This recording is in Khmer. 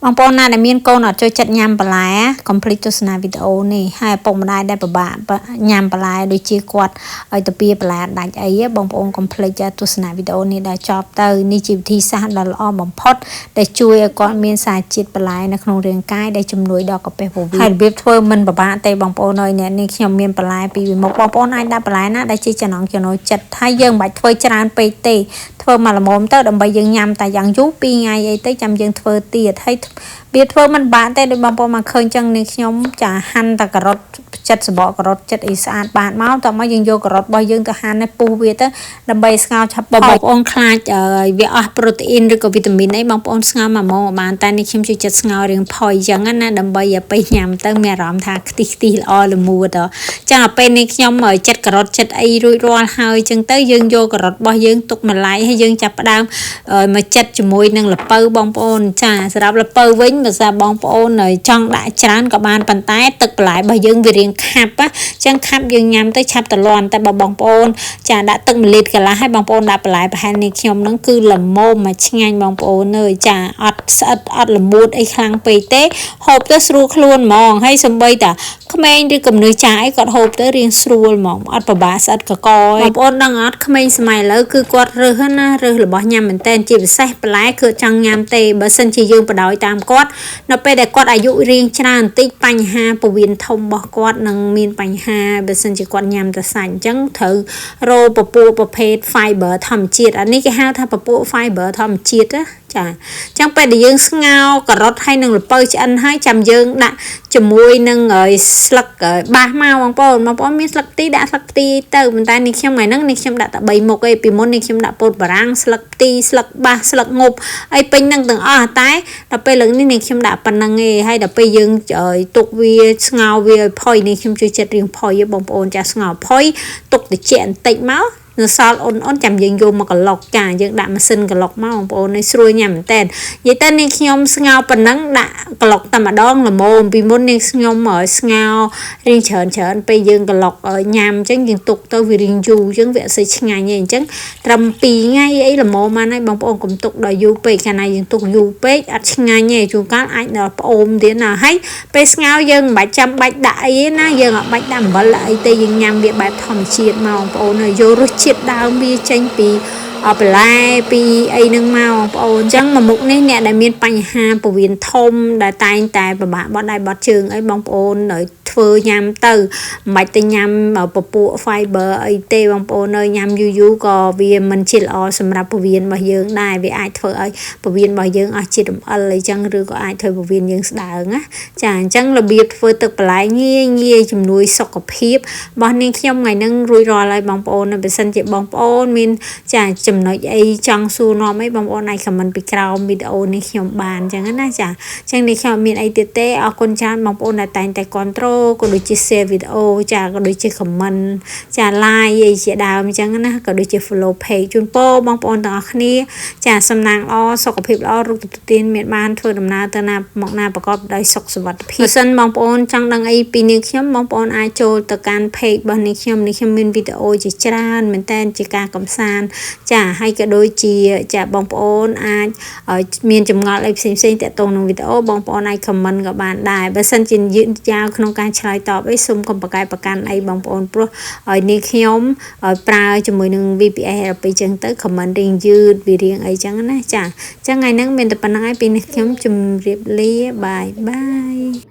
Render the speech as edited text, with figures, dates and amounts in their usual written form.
បងប្អូនណាដែលមានកូនអត់ចូលចិត្តញ៉ាំបន្លែកុំភ្លេចទស្សនាវីដេអូនេះហើយឪពុកម្ដាយដែលពិបាកញ៉ាំបន្លែដូចជាគាត់ឲ្យទៅពីបន្លែដាច់អីបងប្អូនកុំភ្លេចទស្សនាវីដេអូនេះដល់ចប់ទៅនេះជាវិធីសាស្ត្រដ៏ល្អបំផុតដែលជួយឲ្យគាត់មានសារជាតិបន្លែនៅក្នុងរាងកាយដែលជំនួយដល់កាពះពោះវៀនហើយរបៀបធ្វើមិនពិបាកទេបងប្អូនអើយអ្នកនេះខ្ញុំមានបន្លែពីរមុខបងប្អូនអាចដាក់បន្លែណាដែលជាចំណង់ចំណូលចិត្តហើយយើងមិនបាច់ធ្វើច្រើនពេកទេធ្វើមកល្មមទៅដើម្បីយើងញ៉ាំតែយ៉ាងយូរ2ថ្ងៃអីទៅចាំយើងធ្វើទៀតហើយវាធ្វើមិនបានទេដូចបងប្អូនមកឃើញចឹងនេះខ្ញុំចាហាន់តែការ៉ុតចិត្តសបកការ៉ុតចិត្តអីស្អាតបានមកតោះមកយើងយកការ៉ុតរបស់យើងទៅហាន់ឲ្យពុះវាទៅដើម្បីស្ងោរឆាប់បងប្អូនខ្លាចវាអស់ប្រូតេអ៊ីនឬក៏វីតាមីនអីបងប្អូនស្ងោរ1ម៉ោងបានតែនេះខ្ញុំជួយចិត្តស្ងោររៀងផុយចឹងណាដើម្បីឲ្យពេលញ៉ាំទៅមានអារម្មណ៍ថាខ្ទិះល្អល្មួតចឹងដល់ពេលនេះខ្ញុំចិត្តការ៉ុតចិត្តអីរួចរាល់ហើយចឹងទៅយើងយកការ៉ុតរបស់យើងទុកមួយឡែកហើយយើងចាប់ផ្ដើមមកចិត្តជាមួយនឹងល្ពៅបងប្អូនចាសម្រាប់ល្ពៅវិញបើសិនបងប្អូនចង់ដាក់ច្រើនក៏បានប៉ុន្តែទឹកបន្លែរបស់យើងវារៀងខាប់ចឹងខាប់យើងញ៉ាំទៅឆាប់តលាន់តែបើបងប្អូនចាដាក់ទឹក1លីត្រកន្លះហើយបងប្អូនដាក់បន្លែប្រហែលនេះខ្ញុំនឹងគឺល្មមមកឆ្ងាញ់បងប្អូនអើយចាអត់ស្អិតអត់ល្មួតអីខ្លាំងពេកទេហូបទៅស្រួលខ្លួនហ្មងហើយសំបីតាក្មេងឬកំនើចាស់អីគាត់ហូបទៅរៀងស្រួលហ្មងអត់ពិបាកស្អិតកកបងប្អូនដឹងអត់ក្មេងសម័យឥឡូវគឺគាត់រើសណារើសរបស់ញ៉ាំមែនតើជាពិសេសបន្លែគឺចង់ញ៉ាំទេបើសិនជាយើងបដ ாய் តាមគាត់នៅពេលដែលគាត់អាយុរៀងច្រើនបន្តិចបញ្ហាពោះវៀនធំរបស់គាត់នឹងមានបញ្ហាបើសិនជាគាត់ញ៉ាំតែសាច់អញ្ចឹងត្រូវរោពពួកប្រភេទ fiber ធម្មជាតិអានេះគេហៅថាពពួក fiber ធម្មជាតិណាចាអញ្ចឹងពេលដែលយើងស្ងោរការ៉ុតហើយនឹងល្ពៅឆ្អិនហើយចាំយើងដាក់ជាមួយនឹងស្លឹកបាសមកបងប្អូនមានស្លឹកខ្ទិះដាក់ស្លឹកខ្ទិះទៅប៉ុន្តែនេះខ្ញុំថ្ងៃហ្នឹងនេះខ្ញុំដាក់តែ3មុខឯងពីមុននេះខ្ញុំដាក់ពោតបារាំងស្លឹកខ្ទិះស្លឹកបាសស្លឹកងប់អីពេញហ្នឹងទាំងអស់តែដល់ពេលលើកនេះខ្ញុំដាក់ប៉ុណ្្នឹងឯងហើយដល់ពេលយើងទុកវាស្ងោរវាឲ្យផុយនេះខ្ញុំជួយចិត្តរៀងផុយបងប្អូនចាស្ងោរផុយទុកត្រជាក់បន្តិចមកនៅសល់អូនចាំយើងយកមកក្លុកចាយើងដាក់ម៉ាស៊ីនក្លុកមកបងប្អូននេះស្រួលញ៉ាំមែនតើនិយាយទៅនេះខ្ញុំស្ងោរប៉ុណ្ណឹងដាក់ក្លុកតែម្ដងល្មមពីមុននេះខ្ញុំស្ងោររៀងច្រើនពេលយើងក្លុកញ៉ាំអញ្ចឹងយើងទុកទៅវារៀងយូរអញ្ចឹងវាអត់សូវឆ្ងាញ់ទេអញ្ចឹងត្រឹម2ថ្ងៃអីល្មមបានហើយបងប្អូនកុំទុកដល់យូរពេកកាលណាយើងទុកយូរពេកអត់ឆ្ងាញ់ទេជួនកាលអាចដល់ផ្អូមទៀតណាហើយពេលស្ងោរយើងមិនបាច់ចាំបាច់ដាក់អីណាយើងអត់បាច់ដាក់អំបិលអីទេយើងញ៉ាំវាបែបធម្មជាតិមកបងប្អូនយករសជាតិដើមវាចេញពីបន្លែពីអីហ្នឹងមកបងប្អូនអញ្ចឹងមួយមុខនេះអ្នកដែលមានបញ្ហាពោះវៀនធំដែលតែងតែពិបាកបត់ដៃបត់ជើងអីបងប្អូនធ្វើញ៉ាំទៅមិនបាច់ទៅញ៉ាំពពួក fiber អីទេបងប្អូនអើយញ៉ាំយូរក៏វាមិនជាល្អសម្រាប់ពោះវៀនរបស់យើងដែរវាអាចធ្វើឲ្យពោះវៀនរបស់យើងអស់ជាតិរំអិលអីចឹងឬក៏អាចធ្វើពោះវៀនយើងស្ដើងណាចាអញ្ចឹងរបៀបធ្វើទឹកបន្លែងាយជំនួយសុខភាពរបស់នាងខ្ញុំថ្ងៃហ្នឹងរួចរាល់ហើយបងប្អូនបើសិនជាបងប្អូនមានចាចំណុចអីចង់សួរនាំអីបងប្អូនអាចខមមិនពីក្រោមវីដេអូនេះខ្ញុំបានអញ្ចឹងណាចាអញ្ចឹងនេះខ្ញុំមានអីទៀតទេអរគុណច្រើនបងប្អូនដែលតែងតែគ្រប់គ្រងក៏ដូចជា share វីដេអូចាក៏ដូចជា comment ចា like អីជាដើមអញ្ចឹងណាក៏ដូចជា follow page ជូនពរបងប្អូនទាំងអស់គ្នាចាសំណាងល្អសុខភាពល្អរូបទទួលទានមានបានធ្វើដំណើរទៅណាមកណាប្រកបដោយសុខសុវត្ថិភាពបើសិនបងប្អូនចង់ដឹងអីពីនាងខ្ញុំបងប្អូនអាចចូលទៅកាន់ page របស់នាងខ្ញុំមានវីដេអូជាច្រើនមែនតើជាការកំសាន្តចាហើយក៏ដូចជាចាបងប្អូនអាចមានចម្ងល់អីផ្សេងតាក់ទងនឹងវីដេអូបងប្អូនអាច comment ក៏បានដែរបើសិនជាយឺតយ៉ាវក្នុងការឆ្លើយតបអីសូមកុំប្រកែកប្រកាន់អីបងប្អូនព្រោះឲ្យនេះខ្ញុំប្រើជាមួយនឹង VPS ទៅចឹងទៅ comment រៀងយឺតវារៀងអីចឹងណាចាអញ្ចឹងថ្ងៃហ្នឹងមានតែប៉ុណ្្នឹងឯងពីនេះខ្ញុំជម្រាបលាបាយ